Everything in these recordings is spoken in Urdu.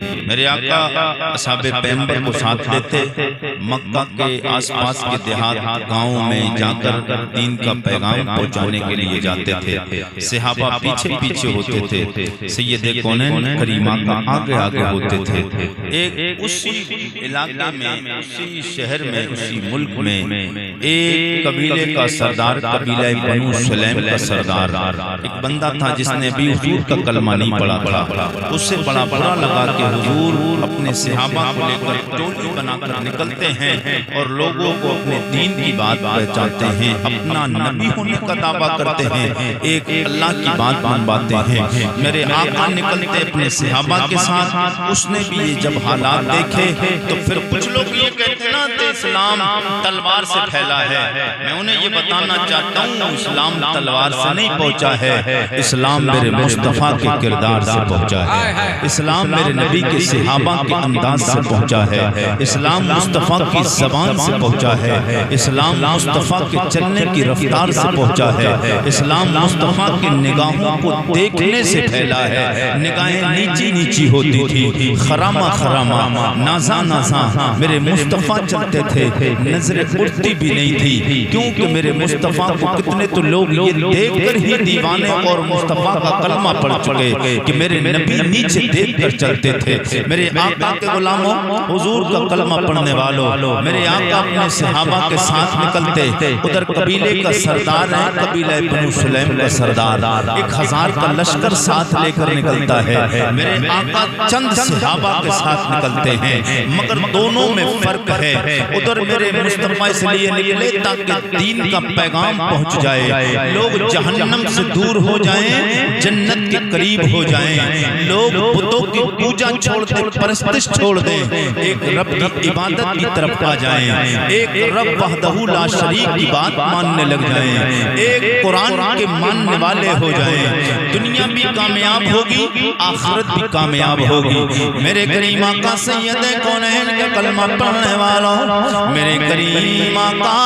میرے آقا اصحاب پیغمبر کو ساتھ لیتے، مکہ کے آس پاس کے دیہات گاؤں میں جا کر دین کا پیغام پہنچانے کے لیے جاتے تھے۔ صحابہ پیچھے پیچھے ہوتے تھے، سید کونین کریمہ کا آگے آگے ہوتے تھے۔ ایک اسی علاقے میں، اسی شہر میں، اسی ملک میں ایک قبیلے کا سردار، قبیلہ بنو سلیم کا سردار، ایک بندہ تھا جس نے بھی حضور کا کلمہ نہیں پڑھا تھا۔ اس سے بڑا برا لگا کہ حضور اپنے صحابہ کو لے کر ٹولی بنا کر نکلتے ہیں اور لوگوں کو اپنے دین کی بات پہچانتے ہیں، اپنا نبی ہونے کا دعویٰ کرتے ہیں، ایک اللہ کی بات منواتے ہیں۔ میرے آقا نکلتے اپنے صحابہ کے ساتھ، اس نے بھی یہ جب حالات دیکھے تو پھر کچھ لوگ یہ کہتے ہیں نا کہ اسلام تلوار سے پھیلا ہے، میں انہیں یہ بتانا چاہتا ہوں اسلام تلوار سے نہیں پہنچا ہے، اسلام میرے مصطفیٰ کے کردار سے پہنچا ہے، اسلام میرے نبی کے صحابہ کے انداز سے پہنچا ہے، اسلام مصطفیٰ کی زبان سے پہنچا ہے، اسلام مصطفیٰ کے چلنے کی رفتار سے پہنچا ہے، اسلام مصطفیٰ کی نگاہوں کو دیکھنے سے پھیلا ہے۔ نگاہیں نیچی نیچی ہوتی تھی، خرامہ خرامہ، نازا نازا میرے مصطفیٰ چلتے تھے، نظریں اٹھتی بھی نہیں تھی، کیونکہ میرے مصطفیٰ کو کتنے تو لوگ یہ دیکھ کر ہی دیوانے اور مصطفیٰ کا کلمہ پڑھ چکے کہ میرے نبی نیچے دیکھ کر چلتے تھے۔ میرے آقا کے غلاموں، حضور کا کلمہ پڑھنے والوں، میرے آقا اپنے صحابہ کے ساتھ نکلتے، ادھر قبیلے کا سردار ہے، قبیلہ بنو سلیم کا سردار، 1000 کا لشکر ساتھ لے کر نکلتا ہے۔ میرے آقا چند صحابہ کے ساتھ نکلتے ہیں، مگر دونوں میں فرق ہے، ادھر میرے مصطفیٰ اس لیے نکلے تاکہ دین کا پیغام پہنچ جائے، لوگ جہنم سے دور ہو جائیں، جنت کے قریب ہو جائیں، لوگ بتوں کی پوجا چھوڑ دیں، پرستش چھوڑ دیں، ایک رب کی عبادت کی طرف آ جائیں، ایک رب وحدہ لا شریک کی بات ماننے لگ جائیں، ایک قرآن کے ماننے والے ہو جائیں، دنیا بھی کامیاب ہوگی، آخرت بھی کامیاب ہوگی۔ میرے کریم آقا سید کونین کے کلمہ پڑھنے والوں، میرے کریم آقا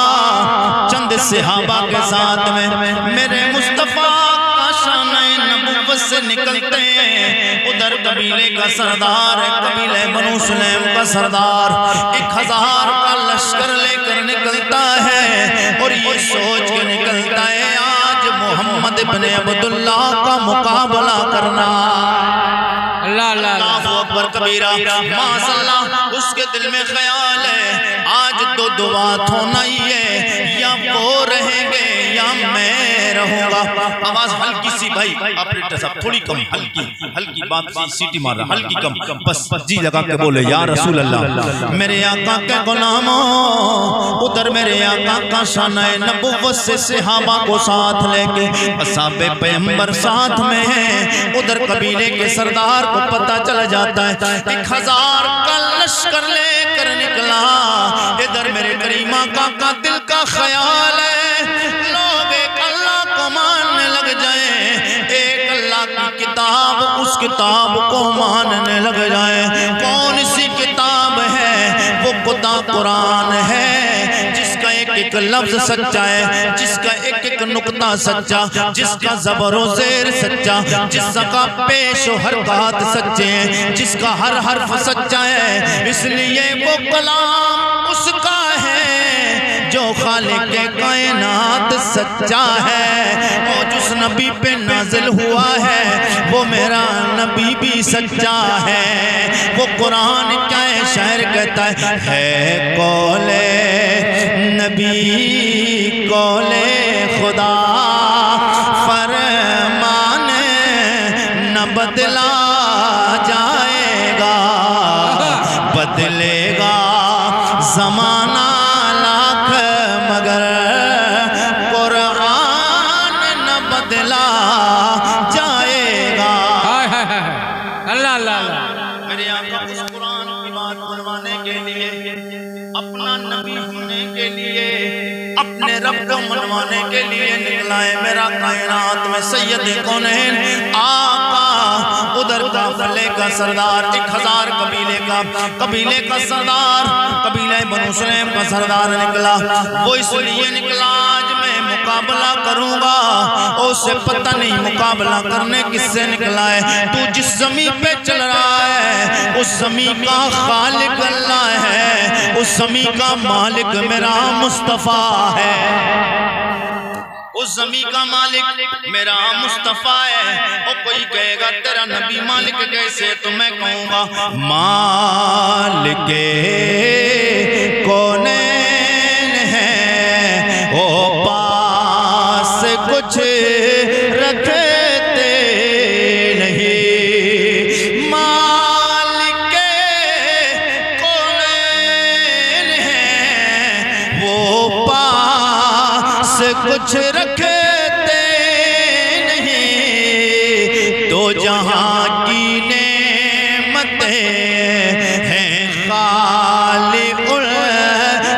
چند صحابہ کے ساتھ میں میرے مصطفیٰ کا شانِ نبوت سے نکلتے ہیں، ادھر قبیلے کا سردار ہے، قبیلہ بنو سلیم کا سردار 1000 کا لشکر لے کر نکلتا ہے اور یہ سوچ کے نکلتا ہے آج محمد بن عبداللہ کا مقابلہ کرنا۔ اللہ اکبر کبیرہ، ماشاءاللہ، اس کے دل میں خیال ہے آج دو بات ہونا ہی ہے، یا وہ رہیں گے یا میں رہوں گا۔ آواز ہلکی سی بھائی، آپریٹر صاحب تھوڑی کم، ہلکی بات سی، سیٹی مار رہا، ہلکی کم، بس جی لگا کے بولے یا رسول اللہ۔ میرے آقا کے غلاموں، ادھر میرے آقا کا شانِ نبوت سے صحابہ کو ساتھ لے کے اصحاب پیغمبر ساتھ میں ہیں، ادھر قبیلے کے سردار کو پتہ چل جاتا ہے 1000 کا لشکر لے کر نکلا، ادھر میرے کریم آقا کا دل کا خیال ہے لوگ ایک اللہ کو ماننے لگ جائیں، ایک اللہ کی کتاب اس کتاب کو ماننے لگ جائیں۔ کون سی کتاب ہے؟ وہ خدا قرآن ہے، جس کا ایک ایک لفظ سچا ہے، جس کا ایک ایک نقطہ سچا، جس کا زبر و زیر سچا، جس کا پیش و حرکات سچے ہیں، جس کا ہر حرف سچا ہے، اس لیے وہ کلام اس کا ہے جو خالق کائنات سچا ہے، اور جس نبی پہ نازل ہوا ہے وہ میرا نبی بھی سچا ہے۔ وہ قرآن کیا ہے؟ شاعر کہتا ہے قول نبی قول خدا، فرمان نہ بدلا جائے گا، بدلے گا زمانہ لاکھ مگر قرآن نہ بدلا جائے گا۔ اللہ اللہ اللہ، میرے آقا اس قرآن کی بات منوانے کے لیے، اپنا نبی ہونے کے لیے، اپنے رب کو منوانے کے لیے نکلا ہے۔ میرا کائنات میں سید کونین آقا، ادھر قافلے کا سردار 1000 قبیلے کا سردار، قبیلہ بنو سلیم کا سردار نکلا، وہ اس لیے نکلا آج میں مقابلہ کروں گا، اور اسے پتہ نہیں مقابلہ کرنے کس سے نکلا ہے۔ تو جس زمین پہ چل رہا ہے اس زمین کا خالق اللہ ہے، اس زمین کا مالک میرا مصطفیٰ ہے، اس زمین کا مالک میرا مصطفیٰ ہے۔ اور کوئی کہے گا تیرا نبی مالک کیسے، تو میں کہوں گا مالک کونین ہے، وہ پاس کچھ رکھتے نہیں، مالک کونین ہے، وہ پاس کچھ رکھتے نہیں، تو جہاں کی نعمتیں ہیں خالق ان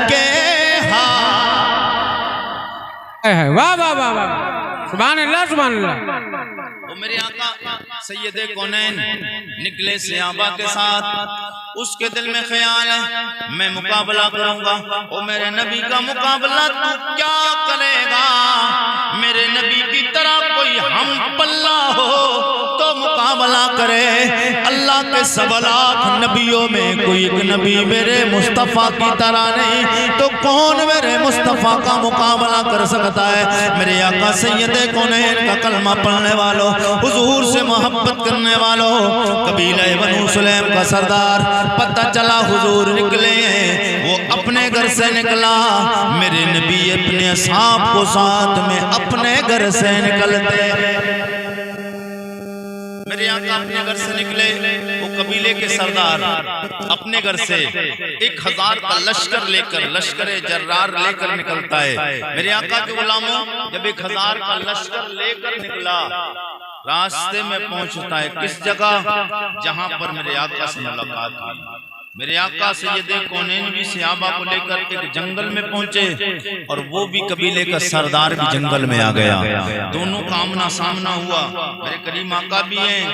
کے ہاتھ۔ واہ واہ واہ واہ، سبحان اللہ سبحان اللہ۔ وہ میرے آقا سید کونین نکلے صحابہ کے ساتھ، اس کے دل میں خیال ہے میں مقابلہ کروں گا۔ وہ میرے نبی کا مقابلہ تو کیا کرے گا، میرے نبی کی طرح کوئی ہم پلہ ہو تو مقابلہ کرے۔ اللہ کے 7 لاکھ نبیوں میں کوئی ایک نبی میرے مصطفیٰ کی طرح نہیں، تو کون میرے مصطفیٰ کا مقابلہ کر سکتا ہے؟ میرے آقا سید کونین کا کلمہ پڑھنے والوں، حضور سے محبت کرنے والوں، قبیلہ بنو سلیم کا سردار، پتہ چلا حضور نکلے ہیں، وہ اپنے گھر سے نکلا، میرے نبی اپنے اصحاب کو ساتھ میں اپنے گھر سے نکلتے، میرے آقا اپنے گھر سے نکلے، وہ قبیلے کے سردار اپنے گھر سے 1000 کا لشکر لے کر، لشکر جرار لے کر نکلتا ہے۔ میرے آقا کے غلاموں جب 1000 کا لشکر لے کر نکلا، راستے میں پہنچتا ہے کس جگہ؟ جہاں پر میرے آقا سے ملاقات ہوئی۔ میرے آقا سید کونین بھی صحابہ کو لے کر ایک جنگل میں پہنچے، اور وہ بھی قبیلے کا سردار بھی جنگل میں آ گیا، دونوں کا آمنا سامنا ہوا۔ میرے کریم آقا بھی ہیں،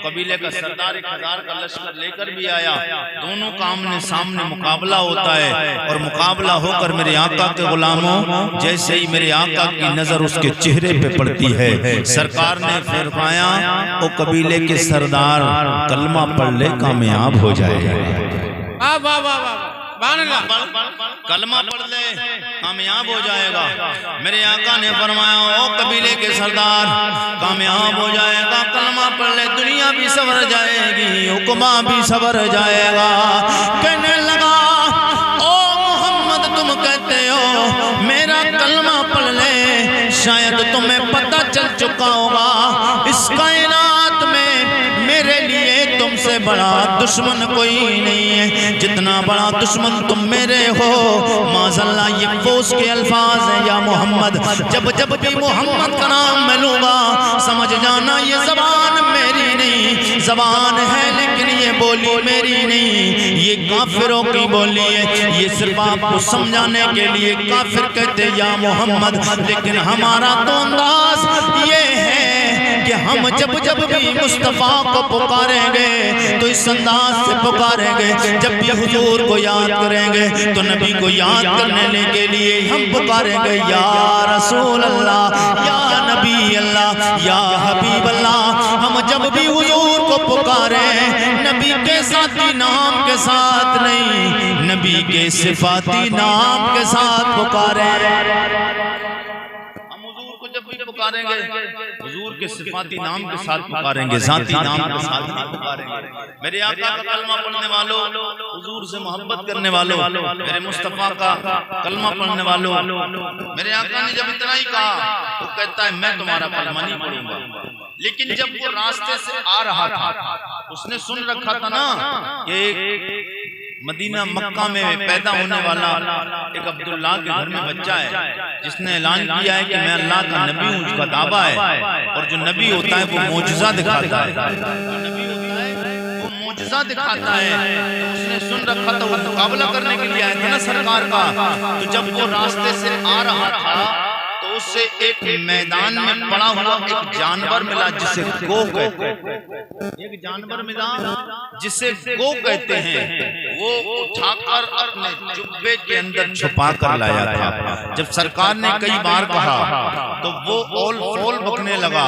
قبیلے کا سردار 1000 کا لشکر لے کر بھی آیا، دونوں کا آمنے سامنے مقابلہ ہوتا ہے، اور مقابلہ ہو کر میرے آقا کے غلاموں جیسے ہی میرے آقا کی نظر اس کے چہرے پہ پڑتی ہے، سرکار نے فرمایا او قبیلے کے سردار کلمہ پڑھ لے کامیاب ہو جائے گا، کلمہ پڑھ لے کامیاب ہو جائے گا۔ میرے آقا نے فرمایا او قبیلے کے سردار کامیاب ہو جائے گا، کلمہ پڑھ لے، دنیا بھی سنور جائے گی، حکمہ بھی سنور جائے گا۔ کہنے لگا او محمد تم کہتے ہو میرا کلمہ پڑھ لے، شاید تمہیں پتہ چل چکا ہوگا اس کائنات میں میرے لیے تم سے بڑا دشمن کوئی نہیں ہے، جتنا بڑا دشمن تم میرے ہو۔ معاذ اللہ یہ فوز کے الفاظ ہیں، یا محمد جب جب بھی محمد کا نام میں لوں گا سمجھ جانا یہ زبان میری نہیں، زبان ہے لیکن یہ بولی میری نہیں، یہ کافروں کی بولی ہے۔ یہ صرف آپ کو سمجھانے کے لیے کافر کہتے یا محمد، لیکن ہمارا تو انداز یہ ہے کہ ہم جب جب بھی مصطفیٰ کو پکاریں گے تو اس انداز سے پکاریں گے، جب بھی حضور کو یاد کریں گے تو نبی کو یاد کرنے کے لیے ہم پکاریں گے یا رسول اللہ، یا نبی اللہ، یا حبیب اللہ۔ ہم جب بھی حضور کو پکاریں نبی کے ذاتی نام کے ساتھ نہیں، نبی کے صفاتی نام کے ساتھ پکاریں، جب بھی پکاریں گے حضور کے صفاتی نام کے ساتھ پکاریں گے، ذاتی نام کے ساتھ پکاریں گے۔ میرے آقا کا کلمہ پڑھنے والوں، حضور سے محبت کرنے والوں، میرے مصطفیٰ کا کلمہ پڑھنے والوں، میرے آقا نے جب اتنا ہی کہا تو کہتا ہے میں تمہارا کلمہ نہیں پڑھوں گا، لیکن جب وہ راستے سے آ رہا تھا اس نے سن رکھا تھا نا کہ مدینہ مکہ میں پیدا ہونے والا ایک عبداللہ کے گھر میں بچہ ہے جس نے اعلان کیا ہے کہ میں اللہ کا نبی ہوں، اس کا دعویٰ ہے، اور جو نبی ہوتا ہے وہ معجزہ دکھاتا ہے، وہ معجزہ دکھاتا ہے۔ اس نے سن رکھا تھا، وہ مقابلہ کرنے کے لیے آیا تھا نا سرکار کا، تو جب وہ راستے سے آ رہا تھا تو اس سے ایک میدان میں پڑا ہوا ایک جانور ملا جسے گو کہتے ہیں، ایک جانور ملا جسے گو کہتے ہیں، وہ اٹھا کر اپنے جبے کے اندر چھپا کر لایا تھا۔ جب سرکار نے کئی بار کہا تو وہ اول فول بکنے لگا۔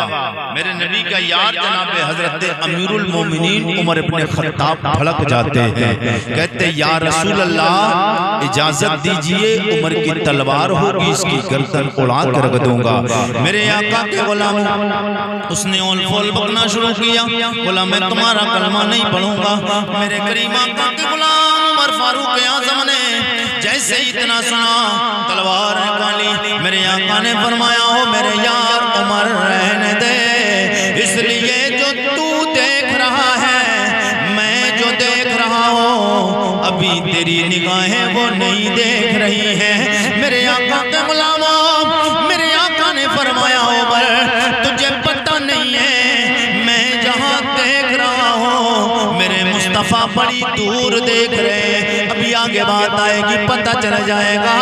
میرے نبی کا یار جناب حضرت امیر المومنین عمر ابن خطاب بھڑک جاتے ہیں، کہتے یا رسول اللہ اجازت دیجئے، عمر کی تلوار ہوگی، اس کی گردن اڑا کر رکھ دوں گا۔ میرے آقا کے غلام اس نے اول فول بکنا شروع کیا، بولا میں تمہارا کلمہ نہیں پڑھوں گا۔ میرے کریم آقا کے غلام عمر فاروق اعظم نے جیسے اتنا سنا تلوار نکالی، میرے آقا نے فرمایا ہو میرے یار عمر رہنے دے، اس لیے جو تو دیکھ رہا ہے میں جو دیکھ رہا ہوں ابھی تیری نگاہیں وہ نہیں دیکھ رہی ہیں۔ میرے آقا کے غلاموں، میرے آقا نے فرمایا عمر تجھے پتہ نہیں ہے میں جہاں دیکھ رہا ہوں میرے مصطفیٰ بڑی دور دیکھ رہے ہیں، ابھی آگے بات آئے گی پتہ چل جائے گا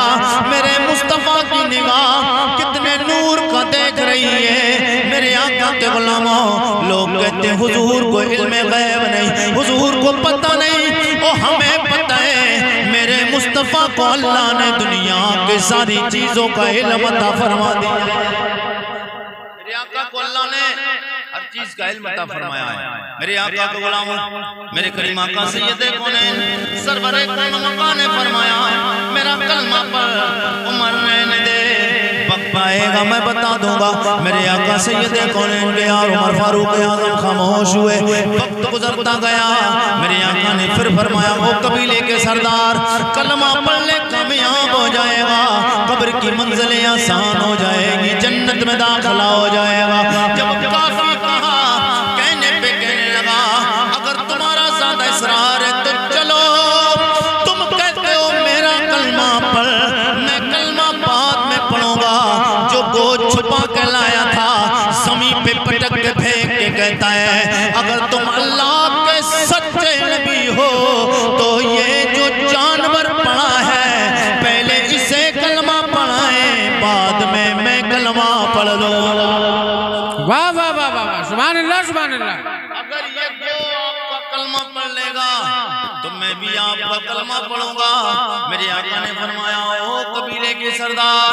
میرے مصطفیٰ کی نگاہ کتنے نور کا دیکھ رہی ہے۔ میرے آقا کے غلاموں، لوگ کہتے ہیں حضور کو علم غیب نہیں، حضور کو پتہ نہیں، او ہمیں پتہ ہے میرے مصطفیٰ کو اللہ نے دنیا کے ساری چیزوں کا علم عطا فرما دیا۔ میرے آقا کو اللہ نے ہر چیز کا علم عطا فرمایا ہے۔ میرے آقا کے غلاموں، میرے کریم آقا سید کونین سرور مقا نے فرمایا میرا کلمہ پر عمر رہنے دے، وقت پائے گا میں بتا دوں گا۔ میرے آقا سید کونین کے یار عمر فاروق اعظم خاموش ہوئے، وقت گزرتا گیا۔ میرے آقا نے پھر فرمایا وہ قبیلے کے سردار کلمہ پڑھ لے کامیاب ہو جائے گا، قبر کی منزلیں آسان ہو جائے گی، جنت میں داخلہ ہو جائے گا۔ جب کافی کہا کہنے پہ کہنے لگا اگر تمہارا زیادہ اصرار ہے تو چلو، تم کہتے ہو میرا کلمہ پڑھ، میں کلمہ بعد میں پڑھوں گا۔ جو گود چھپا کے لایا تھا زمین پہ پٹک کے پھینک کے کہتا ہے اگر تم اللہ کے سچے نبی ہو تو یہ جو جانور پڑا ہے پہلے اسے کلمہ پڑھائیں، بعد میں کلمہ پڑھ لوں۔ واہ واہ واہ واہ، سبحان اللہ سبحان اللہ۔ اگر یہ دو آپ کا کلمہ پڑھ لے گا تو میں بھی آپ کا کلمہ پڑھوں گا۔ میرے آقا نے فرمایا او قبیلے کے سردار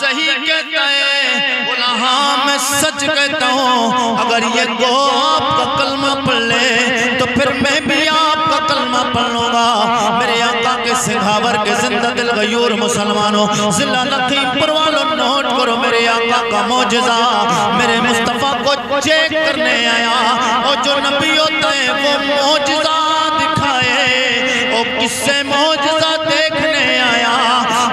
صحیح کہتا ہے، بولا ہاں میں سچ کہتا ہوں، اگر یہ دو آپ کا کلمہ پڑھ لے تو پھر میں بھی آپ کا کلمہ پڑھ لوں گا۔ میرے آقا کے سنگھاور کے زندہ دل غیور مسلمانوں، ضلع لکھیم پور والوں نوٹ کرو میرے آقا کا معجزہ۔ میرے مصطفیٰ کو چیک کرنے آیا، اور جو نبی ہوتا ہے وہ معجزہ دکھائے، وہ کس سے معجزہ دیکھنے آیا؟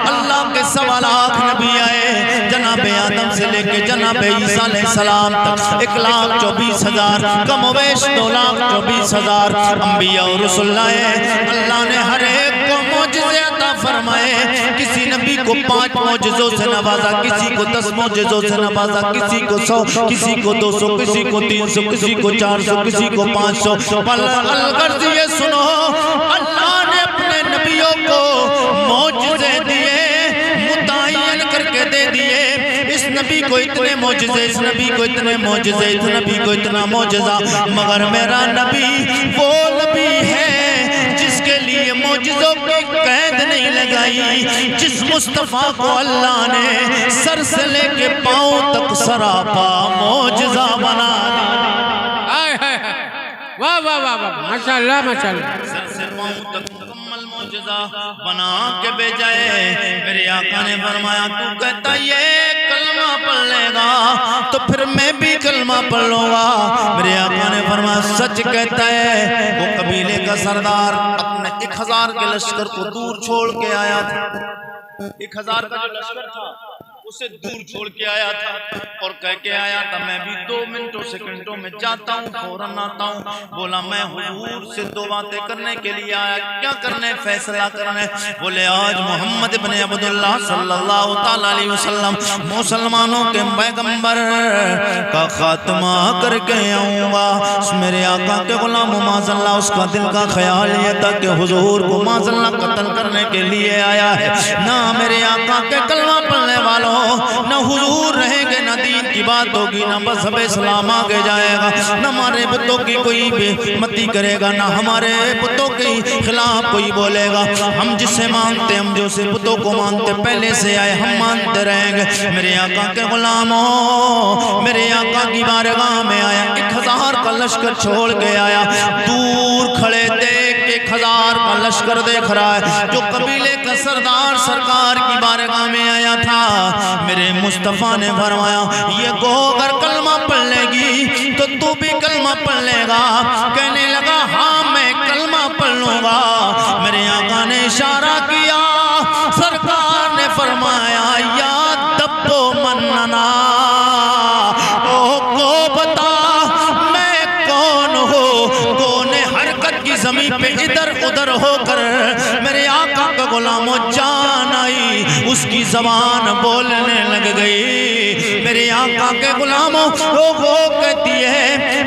اللہ کے 1.25 لاکھ نبی آئے، جناب آدم سے لے کے جناب عیسیٰ علیہ السلام تک 1,24,000 کم و بیش 2,24,000 انبیاء و رسول آئے۔ اللہ نے ہر ایک کو معجزے عطا فرمائے، کسی نبی کو 5 معجزوں سے نوازا، کسی کو 10 معجزوں سے نوازا، کسی کو 100، کسی کو 200، کسی کو 300، کسی کو 400، کسی کو 500۔ الغرض یہ سنو، اللہ نے اپنے نبیوں کو معجزے دیے، متعین کر کے دے دیے، اس نبی کو اتنے معجزے، اس نبی کو اتنے معجزے، اس نبی کو اتنا معجزہ، مگر میرا نبی وہ نبی ہے جس کے لیے معجزوں کی قید نہیں لگائی، جس مصطفیٰ کو اللہ نے سر سے لے کے پاؤں تک سراپا معجزہ بنا دیا۔ واہ واہ واہ واہ، ماشاءاللہ ماشاءاللہ۔ سر سے پاؤں تک مکمل معجزہ بنا کے بھیجائے۔ میرے آقا نے فرمایا تو کہتا یہ کلمہ پڑھ لے گا تو پھر میں بھی کلمہ پڑھ لوں گا۔ میرے آقا نے فرمایا سچ کہتا ہے۔ وہ قبیلے کا سردار اپنے 1000 کے لشکر کو دور چھوڑ کے آیا تھا، 1000 کا جو لشکر تھا اسے دور چھوڑ کے آیا تھا، اور کہہ کے آیا تھا میں بھی 2 منٹوں سیکنڈوں میں جاتا ہوں، فوراً آتا ہوں۔ بولا میں حضور سے 2 باتیں کرنے کے لیے آیا، کیا کرنے؟ فیصلہ کرنے۔ بولے آج محمد ابن عبداللہ صلی اللہ تعالیٰ علیہ وسلم مسلمانوں کے پیغمبر کا خاتمہ کر کے آؤں گا۔ میرے آقا کے غلام معاذ اللہ اس کا دل کا خیال یہ تھا کہ حضور کو معاذ اللہ قتل کرنے کے لیے آیا ہے، نہ میرے آقا کے کلمہ پڑھنے والے والوں، نہ حضور رہیں گے، نہ دین کی بات ہوگی، نہ مذہب اسلام آگے جائے گا، نہ ہمارے بتوں کی کوئی بے متی کرے گا، نہ ہمارے بتوں کے خلاف کوئی بولے گا۔ ہم جسے مانتے، ہم جو سے بتوں کو مانتے پہلے سے آئے، ہم مانتے رہیں گے۔ میرے آقا کے غلاموں، میرے آقا کی بارگاہ میں آیا، 1000 کا لشکر چھوڑ کے آیا، دور کھڑے دیکھ کے 1000 کا لشکر دیکھ رہا ہے، جو قبیلے کا سردار سرکار کی بارگاہ میں آیا تھا۔ میرے مصطفیٰ نے فرمایا یہ گو اگر کلمہ پڑھ لے گی تو تو بھی کلمہ پڑھ لے گا۔ کہنے لگا ہاں میں کلمہ پڑھ لوں گا۔ میرے آقا نے اشارہ کیا، سرکار نے فرمایا یا دبو مننا، او گو بتا میں کون ہوں۔ گو نے حرکت کی زمین پہ ادھر ادھر ہو کر میرے آقا کا غلاموں جان آئی، اس کی زبان بولنے لگ گئی۔ میرے آقا کے غلاموں وہ کہتی ہے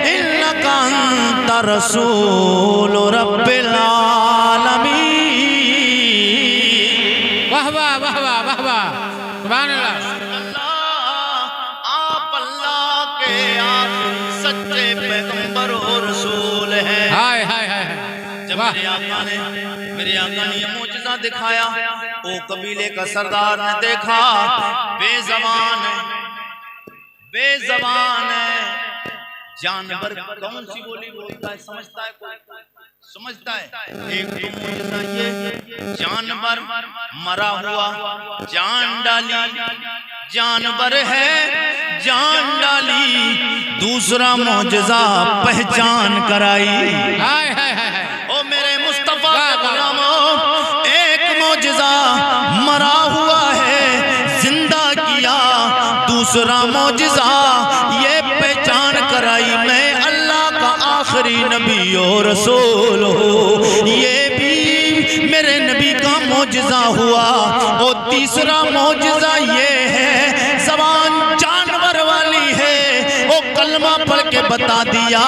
انکا انت رسول رب العالمین۔ واہ واہ واہ واہ واہ واہ، سبحان اللہ۔ آپ اللہ کے آخری سچے پیغمبر و رسول ہیں۔ ہائے ہائے ہائے، جب میرے آقا نے یہ معجزہ دکھایا، وہ قبیلے کا سردار نے دیکھا، بے زبان ہے، جانور کون سی بولی بولتا ہے سمجھتا ہے کوئی؟ سمجھتا ہے؟ ایک تو معجزہ یہ جانور مرا ہوا جان ڈالی، جانور ہے جان ڈالی۔ دوسرا معجزہ پہچان کرائی۔ ہائے ہائے ہائے، او میرے مصطفیٰ کے غلاموں، ایک معجزہ مرا ہوا ہے زندہ کیا، دوسرا معجزہ یہ پہچان کرائی میں اللہ کا آخری نبی و رسول ہوں۔ یہ بھی میرے نبی کا معجزہ ہوا۔ اور تیسرا معجزہ یہ ہے زبان جانور والی ہے، وہ کلمہ پڑھ کے بتا دیا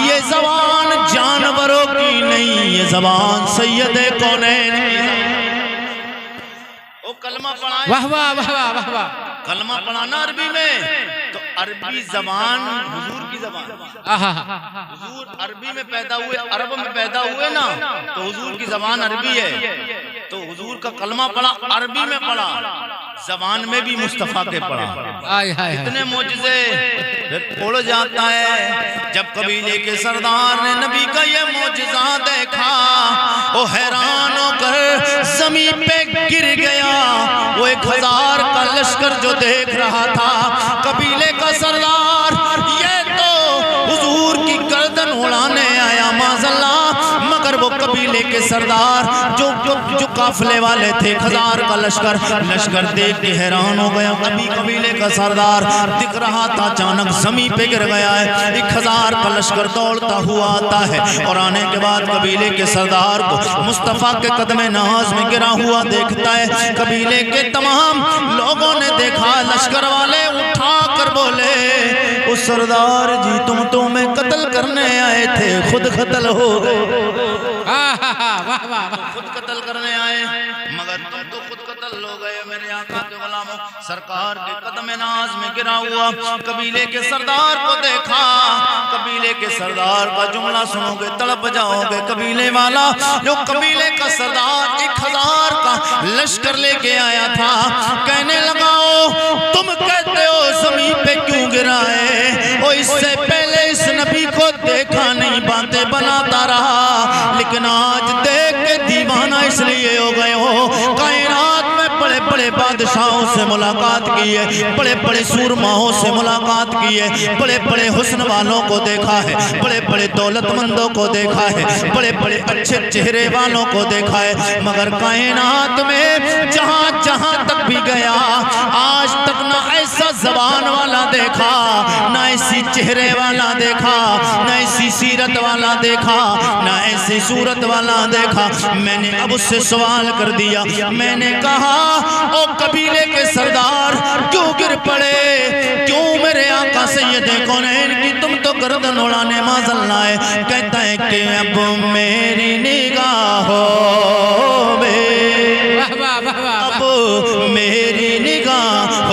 یہ زبان جانوروں کی نہیں، یہ زبان سید کونین کی ہے۔ وہ کلمہ پڑھائے، واہ واہ واہ واہ واہ واہ، کلمہ پڑھانا عربی میں، تو عربی زبان حضور کی زبان، حضور عربی میں پیدا ہوئے، عرب میں پیدا ہوئے نا، تو حضور کی زبان عربی ہے، تو حضور کا کلمہ پڑھا عربی میں پڑھا، زبان میں بھی مصطفیٰ کے پڑھا۔ اتنے معجزے پھر اڑ جاتا ہے۔ جب قبیلے کے سردار نے نبی کا یہ معجزہ دیکھا، وہ حیران ہو کر زمین پہ گر گیا۔ وہ 1000 کا لشکر جو دیکھ رہا تھا، قبیلے کا سردار یہ تو حضور کی گردن اڑانے آیا معاذاللہ، مگر وہ قبیلے کے سردار جو قافلے والے تھے، 1000 کا لشکر دیکھ کے حیران ہو گیا۔ ابھی قبیلے کا سردار دکھ رہا تھا، اچانک زمین پہ گر گیا ہے۔ 1000 کا لشکر دوڑتا ہوا آتا ہے، اور آنے کے بعد قبیلے کے سردار کو مصطفیٰ کے قدم ناز میں گرا ہوا دیکھتا ہے۔ قبیلے کے تمام لوگوں نے دیکھا، لشکر والے اٹھا کر بولے او سردار جی تم تو میں قتل کرنے آئے تھے، خود قتل ہو گئے۔ خود قتل کرنے آئے مگر تم تو خود قتل ہو گئے۔ میرے آقا کے غلاموں، سرکار کے قدم ناز میں گرا ہوا قبیلے کے سردار کو دیکھا۔ قبیلے کے سردار کا جملہ سنو گے تڑپ جاؤ گے۔ قبیلے والا جو قبیلے کا سردار 1000 کا لشکر لے کے آیا تھا، کہنے لگا تم کہتے ہو زمین پہ کیوں گرا ہے؟ وہ اس سے پہلے اس نبی کو دیکھا نہیں، باتیں بناتا رہا، لیکن آج دیکھ کے دیوانہ اس لیے ہو گئے ہو۔ کائنات میں بڑے بڑے بادشاہوں سے ملاقات کی ہے، بڑے بڑے سورماؤں سے ملاقات کی ہے، بڑے بڑے حسن والوں کو دیکھا ہے، بڑے بڑے دولت مندوں کو دیکھا ہے، بڑے بڑے اچھے چہرے والوں کو دیکھا ہے، مگر کائنات میں جہاں جہاں تک بھی گیا آج تک نہ ایسا زبان والا دیکھا، نہ ایسی چہرے والا دیکھا، نہ ایسی سیرت والا دیکھا، نہ ایسی صورت والا دیکھا۔ میں نے اب اس سے سوال کر دیا، میں نے کہا او قبیلے کے سردار کیوں گر پڑے؟ کیوں میرے آقا سید کونین کی تم تو گردن اڑانے معاذاللہ ہے؟ کہتا ہے کہ اب میری نگاہوں میں، اب میری نگاہ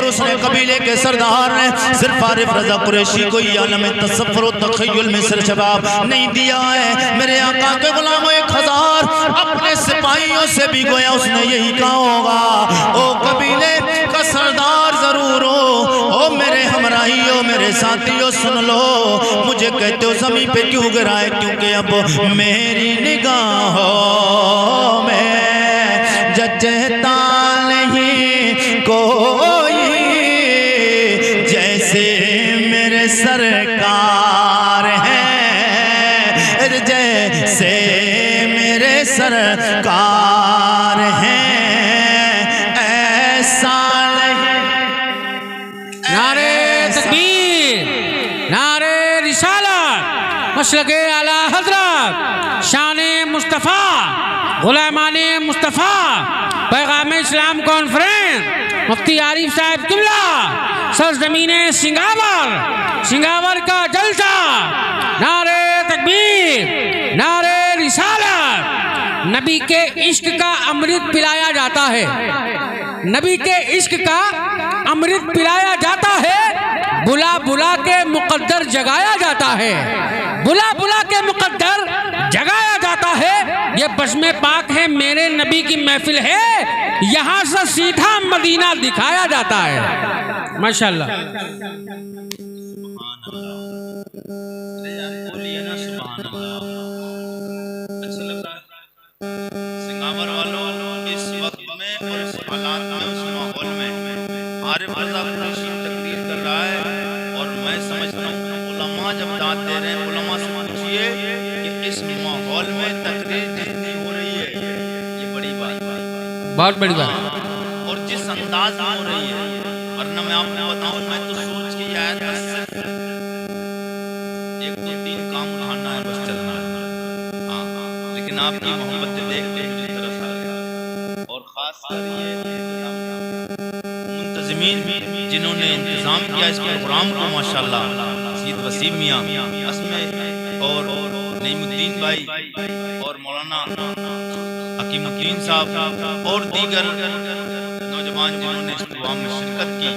اس نے قبیلے کے سردار نے صرف عارف رضا قریشی کو یہ عالم تصور و تخیل میں سر شباب نہیں دیا ہے. میرے آقا کے غلاموں 1000 اپنے سپاہیوں سے بھی گویا اس نے یہی کہا ہوگا او قبیلے کا سردار ضرور ہو میرے ہمراہیوں میرے ساتھیوں سن لو مجھے کہتے ہو زمین پہ کیوں گرائے کیونکہ اب میری نگاہوں میں جچتا نہیں کوئی جیسے میرے سرکار ہیں جیسے میرے سرکار ہیں ایسا نعرے تکبیر نعرے رسالت مسلک اعلیٰ حضرت شان مصطفیٰ غلامان مصطفیٰ پیغام اسلام کانفرنس مفتی عارف صاحب قبلہ سرزمین سنگاور کا جلسہ. نعرے تکبیر نعرے رسالت. نبی کے عشق کا امرت پلایا جاتا ہے نبی کے عشق کا امرت پلایا جاتا ہے بلا بلا کے مقدر جگایا جاتا ہے بلا بلا کے مقدر جگایا جاتا ہے. یہ بزم پاک ہے میرے نبی کی محفل ہے یہاں سے سیدھا مدینہ دکھایا جاتا ہے. ماشاءاللہ سنگاور والوں اس وقت میں اور اس حالات میں اس ماحول میں عارف رضا قریشی تقریر کر رہا ہے اور میں سمجھتا ہوں علماء جب داد دے رہے ہیں علماء سے پوچھئے کہ اس ماحول میں تقریر جتنی ہو رہی ہے یہ بڑی بات بہت بڑی بات اور جس انداز میں ہو رہی ہے ورنہ میں آپ کو بتاؤں میں تو سوچ کی آیت بس صرف 1-2-3 کام اٹھانا ہے بس چلنا ہے لیکن آپ کی محبت دیکھ کے مجھے طرف آ گیا اور خاص کر یہ منتظمین جنہوں نے انتظام کیا اس پروگرام کو ماشاءاللہ سید وسیم میاں اسمے اور نعیم الدین بھائی اور مولانا حکیم الدین صاحب اور دیگر نوجوان جنہوں نے اس پروگرام میں شرکت کی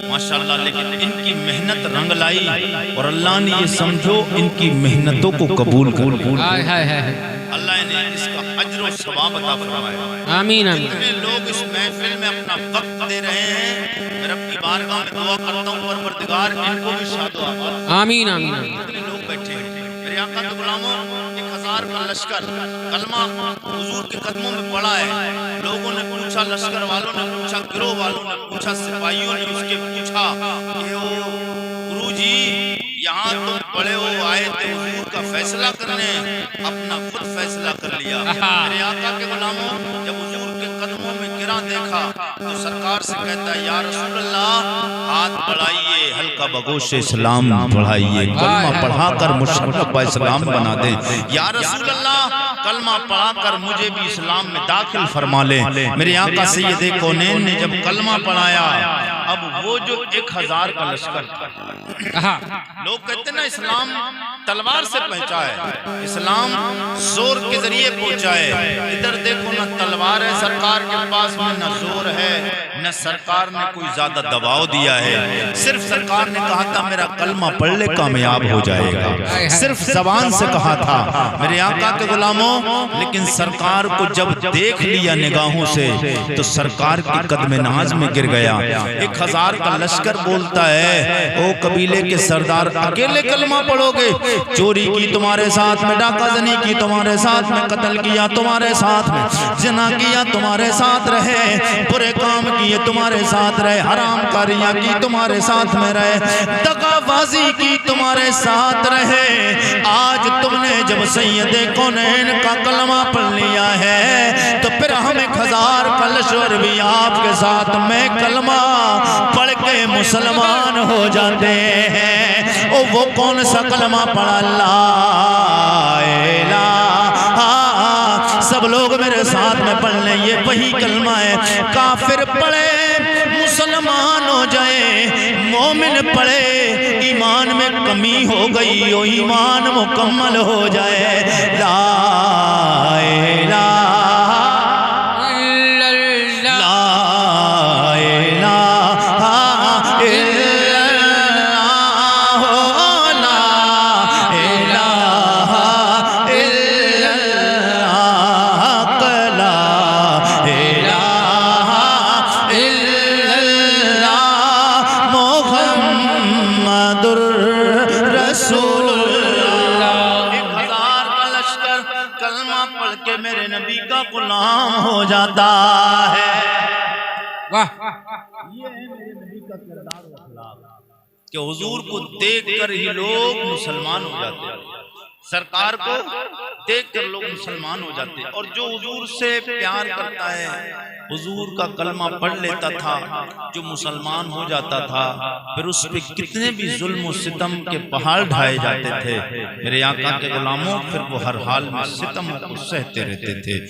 ماشاءاللہ. لیکن ان کی محنت رنگ لائی اور اللہ نے یہ سمجھو ان کی محنتوں کو قبول اللہ نے اس کا اجر و ثواب عطا فرمایا. آمین آمین. اتنے لوگ اس محفل میں اپنا وقت دے رہے ہیں میں رب کی بارگاہ میں دعا کرتا ہوں پروردگار ان کو بھی شاد و عافیت. آمین آمین. اتنے لوگ بیٹھے ہیں میرے آقا کے غلاموں 1000 کا لشکر کلمہ حضور کے قدموں میں پڑا ہے. لوگوں نے پوچھا لشکر والوں نے پوچھا گروہ والوں نے پوچھا سپاہیوں نے اس کے پوچھا کہ گرو جی یہاں تم پڑے ہو آئے تھے حضور کا فیصلہ کرنے اپنا خود فیصلہ کر لیا. میرے آقا کے غلاموں جب حضور کے قدموں میں گرا دیکھا تو سرکار سے کہتا ہے یا رسول اللہ ہاتھ بڑھائیے ہلکا بگوش اسلام بڑھائیے کلمہ پڑھا کر مشرف اسلام بنا دیں. یا رسول اللہ کلمہ پڑھا کر مجھے بھی اسلام میں داخل فرما لیں. میرے آقا سید کونین نے جب کلمہ پڑھایا اب وہ جو 1000 کا لشکر تھا لوگ کہتے ہیں نا اسلام تلوار سے پہنچا ہے اسلام زور کے ذریعے پہنچا ہے. ادھر دیکھو نہ تلوار ہے سرکار کے پاس میں نہ زور ہے نہ سرکار نے کوئی زیادہ دباؤ دیا ہے. صرف سرکار نے کہا تھا میرا کلمہ پڑھ لے کامیاب ہو جائے گا. صرف زبان سے کہا تھا میرے آقا کے غلاموں. لیکن سرکار کو جب دیکھ لیا نگاہوں سے تو سرکار کی قدم ناز میں گر گیا. 1000 کا لشکر بولتا ہے او قبیلے کے سردار اکیلے کلمہ پڑھو گے؟ چوری کی تمہارے ساتھ میں ڈاکہ زنی کی تمہارے ساتھ میں قتل کیا تمہارے ساتھ میں زنا کیا تمہارے ساتھ رہے برے کام کیے تمہارے ساتھ رہے حرام کاریاں کی تمہارے ساتھ میں رہے دغا بازی کی تمہارے ساتھ رہے. آج تم نے جب سید کونین کا کلمہ پڑھ لیا ہے تو پھر ہم 1000 کا لشکر بھی آپ کے ساتھ میں کلمہ پڑھ کے مسلمان ہو جاتے ہیں. او وہ کون سا کلمہ پڑھا لا الہ سب لوگ میرے ساتھ میں پڑھ لیں یہ وہی کلمہ ہے. کافر پڑھے مسلمان ہو جائے مومن پڑھے ایمان میں کمی ہو گئی ہو ایمان مکمل ہو جائے. لا الہ لا الہ کلمہ پڑھ کے میرے نبی کا غلام ہو جاتا ہے۔ واہ یہ ہے میرے نبی کا کردار و اخلاق کہ حضور کو دیکھ کر ہی لوگ مسلمان ہو جاتے ہیں، سرکار کو دیکھ کر لوگ مسلمان ہو جاتے ہیں۔ اور جو حضور سے پیار کرتا ہے، حضور کا کلمہ پڑھ لیتا تھا، جو مسلمان ہو جاتا تھا، پھر اس پہ کتنے بھی ظلم و ستم کے پہاڑ ڈھائے جاتے تھے، میرے آقا کے غلاموں پھر وہ ہر حال میں ستم کو سہتے رہتے تھے۔